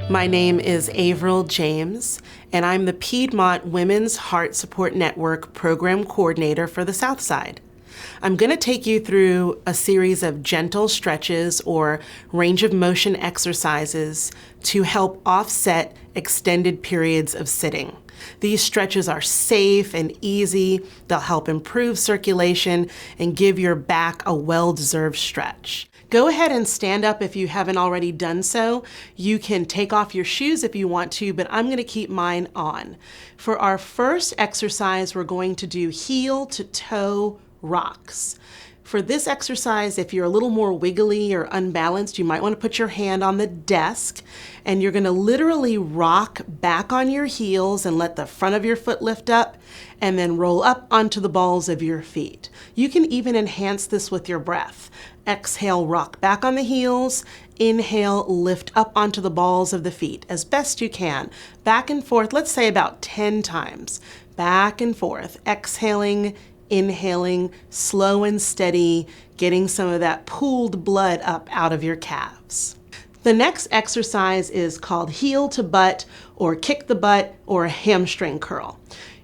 My name is Avril James, and I'm the Piedmont Women's Heart Support Network Program Coordinator for the Southside. I'm going to take you through a series of gentle stretches or range of motion exercises to help offset extended periods of sitting. These stretches are safe and easy. They'll help improve circulation and give your back a well-deserved stretch. Go ahead and stand up if you haven't already done so. You can take off your shoes if you want to, but I'm going to keep mine on. For our first exercise, we're going to do heel to toe rocks. For this exercise, if you're a little more wiggly or unbalanced, you might want to put your hand on the desk, and you're going to literally rock back on your heels and let the front of your foot lift up and then roll up onto the balls of your feet. You can even enhance this with your breath. Exhale, rock back on the heels. Inhale, lift up onto the balls of the feet as best you can. Back and forth, let's say about 10 times. Back and forth, exhaling, inhaling, slow and steady, getting some of that pooled blood up out of your calves. The next exercise is called heel to butt or kick the butt or a hamstring curl.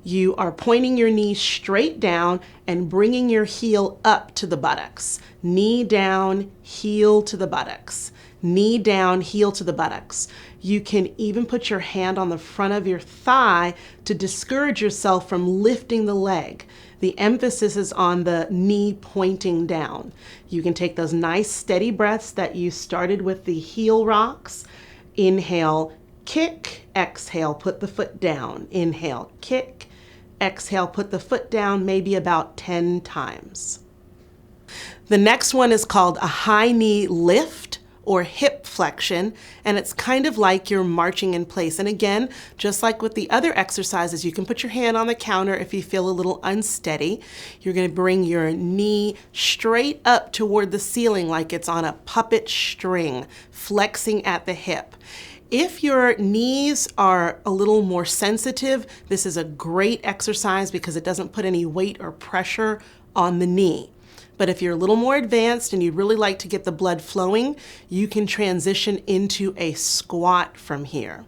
You are pointing your knee straight down and bringing your heel up to the buttocks. Knee down, heel to the buttocks. Knee down, heel to the buttocks. You can even put your hand on the front of your thigh to discourage yourself from lifting the leg. The emphasis is on the knee pointing down. You can take those nice steady breaths that you started with the heel rocks. Inhale, kick, exhale, put the foot down. Inhale, kick, exhale, put the foot down, maybe about 10 times. The next one is called a high knee lift or hip flexion, and it's kind of like you're marching in place. And again, just like with the other exercises, you can put your hand on the counter if you feel a little unsteady. You're going to bring your knee straight up toward the ceiling like it's on a puppet string, flexing at the hip. If your knees are a little more sensitive, this is a great exercise because it doesn't put any weight or pressure on the knee. But if you're a little more advanced and you'd really like to get the blood flowing, you can transition into a squat from here.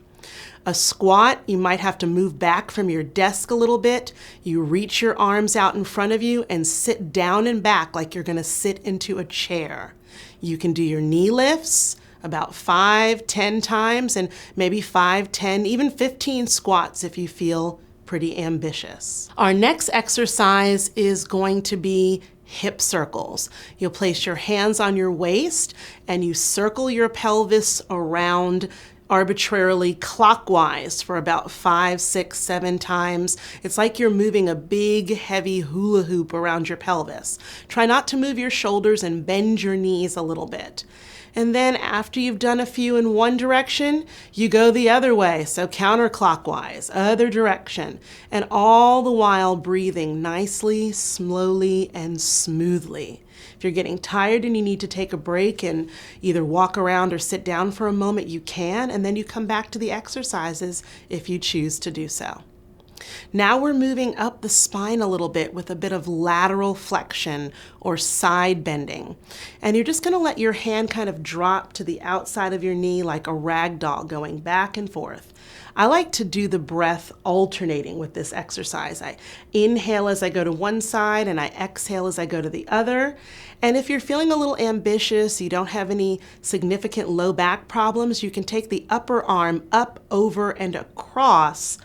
A squat, you might have to move back from your desk a little bit. You reach your arms out in front of you and sit down and back like you're going to sit into a chair. You can do your knee lifts about 5, 10 times, and maybe 5, 10, even 15 squats if you feel pretty ambitious. Our next exercise is going to be hip circles. You'll place your hands on your waist and you circle your pelvis around arbitrarily clockwise for about 5, 6, 7 times. It's like you're moving a big, heavy hula hoop around your pelvis. Try not to move your shoulders and bend your knees a little bit. And then after you've done a few in one direction, you go the other way, so counterclockwise, other direction, and all the while breathing nicely, slowly, and smoothly. If you're getting tired and you need to take a break and either walk around or sit down for a moment, you can, and then you come back to the exercises if you choose to do so. Now we're moving up the spine a little bit with a bit of lateral flexion or side bending. And you're just going to let your hand kind of drop to the outside of your knee like a rag doll going back and forth. I like to do the breath alternating with this exercise. I inhale as I go to one side and I exhale as I go to the other. And if you're feeling a little ambitious, you don't have any significant low back problems, you can take the upper arm up, over, and across,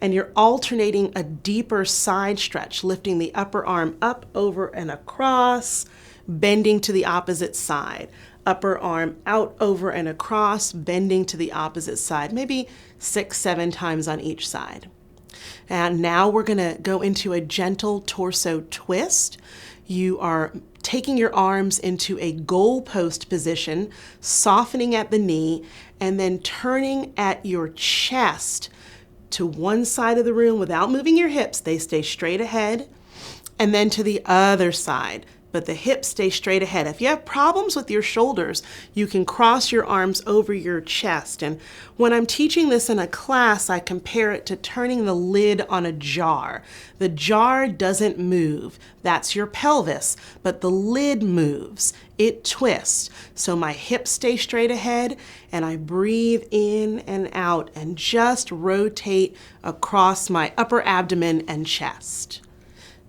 and you're alternating a deeper side stretch, lifting the upper arm up, over, and across, bending to the opposite side. Upper arm out, over, and across, bending to the opposite side, maybe 6, 7 times on each side. And now we're going to go into a gentle torso twist. You are taking your arms into a goalpost position, softening at the knee, and then turning at your chest to one side of the room without moving your hips. They stay straight ahead. And then to the other side, but the hips stay straight ahead. If you have problems with your shoulders, you can cross your arms over your chest. And when I'm teaching this in a class, I compare it to turning the lid on a jar. The jar doesn't move. That's your pelvis, but the lid moves. It twists. So my hips stay straight ahead, and I breathe in and out and just rotate across my upper abdomen and chest.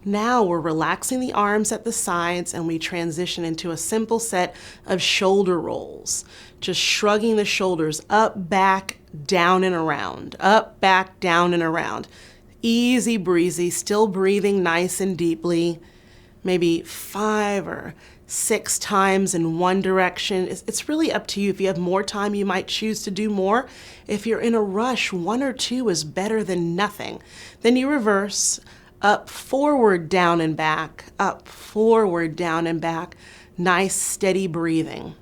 Now we're relaxing the arms at the sides, and we transition into a simple set of shoulder rolls. Just shrugging the shoulders up, back, down, and around. Up, back, down, and around. Easy breezy, still breathing nice and deeply. Maybe 5 or 6 times in one direction. It's really up to you. If you have more time, you might choose to do more. If you're in a rush, 1 or 2 is better than nothing. Then you reverse. Up, forward, down, and back. Up, forward, down, and back. Nice, steady breathing.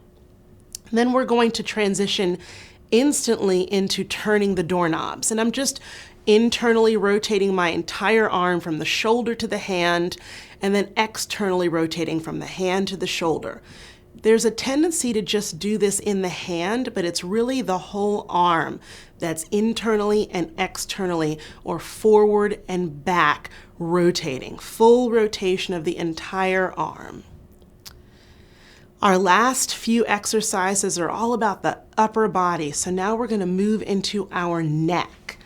Then we're going to transition instantly into turning the doorknobs. And I'm just internally rotating my entire arm from the shoulder to the hand, and then externally rotating from the hand to the shoulder. There's a tendency to just do this in the hand, but it's really the whole arm that's internally and externally, or forward and back, rotating. Full rotation of the entire arm. Our last few exercises are all about the upper body, so now we're going to move into our neck.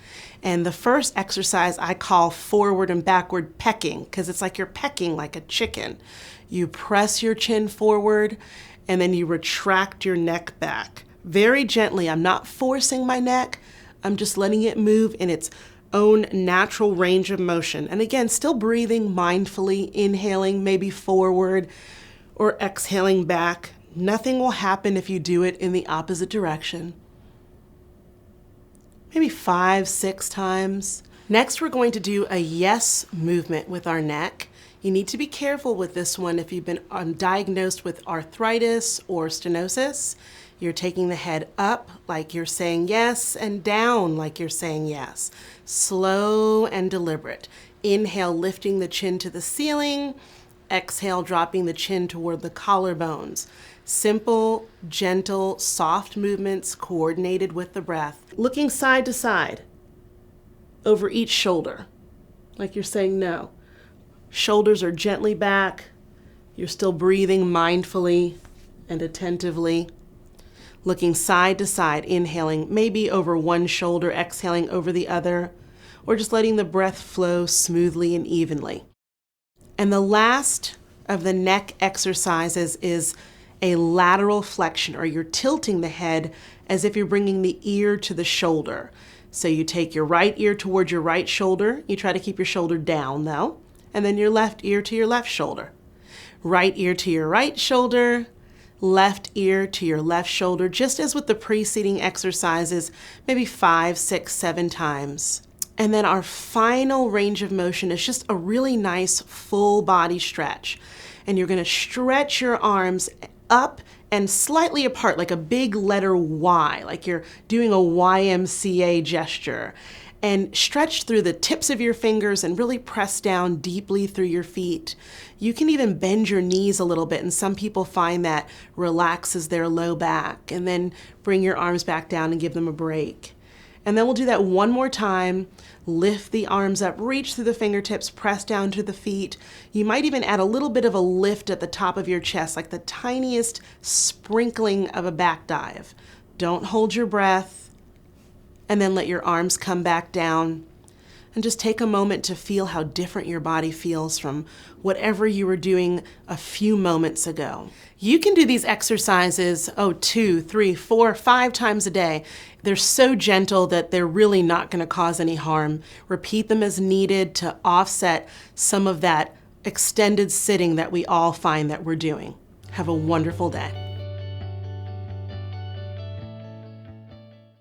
And the first exercise I call forward and backward pecking, because it's like you're pecking like a chicken. You press your chin forward, and then you retract your neck back. Very gently. I'm not forcing my neck. I'm just letting it move in its own natural range of motion. And again, still breathing mindfully, inhaling maybe forward or exhaling back. Nothing will happen if you do it in the opposite direction. Maybe 5, 6 times. Next, we're going to do a yes movement with our neck. You need to be careful with this one if you've been diagnosed with arthritis or stenosis. You're taking the head up like you're saying yes, and down like you're saying yes. Slow and deliberate. Inhale, lifting the chin to the ceiling. Exhale, dropping the chin toward the collarbones. Simple, gentle, soft movements coordinated with the breath. Looking side to side over each shoulder, like you're saying no. Shoulders are gently back. You're still breathing mindfully and attentively. Looking side to side, inhaling maybe over one shoulder, exhaling over the other, or just letting the breath flow smoothly and evenly. And the last of the neck exercises is a lateral flexion, or you're tilting the head as if you're bringing the ear to the shoulder. So you take your right ear towards your right shoulder. You try to keep your shoulder down though. And then your left ear to your left shoulder. Right ear to your right shoulder. Left ear to your left shoulder, just as with the preceding exercises, maybe 5, 6, 7 times. And then our final range of motion is just a really nice full body stretch. And you're going to stretch your arms up and slightly apart, like a big letter Y, like you're doing a YMCA gesture. And stretch through the tips of your fingers and really press down deeply through your feet. You can even bend your knees a little bit, and some people find that relaxes their low back. And then bring your arms back down and give them a break. And then we'll do that one more time. Lift the arms up, reach through the fingertips, press down to the feet. You might even add a little bit of a lift at the top of your chest, like the tiniest sprinkling of a back dive. Don't hold your breath. And then let your arms come back down. And just take a moment to feel how different your body feels from whatever you were doing a few moments ago. You can do these exercises, 2, 3, 4, 5 times a day. They're so gentle that they're really not going to cause any harm. Repeat them as needed to offset some of that extended sitting that we all find that we're doing. Have a wonderful day.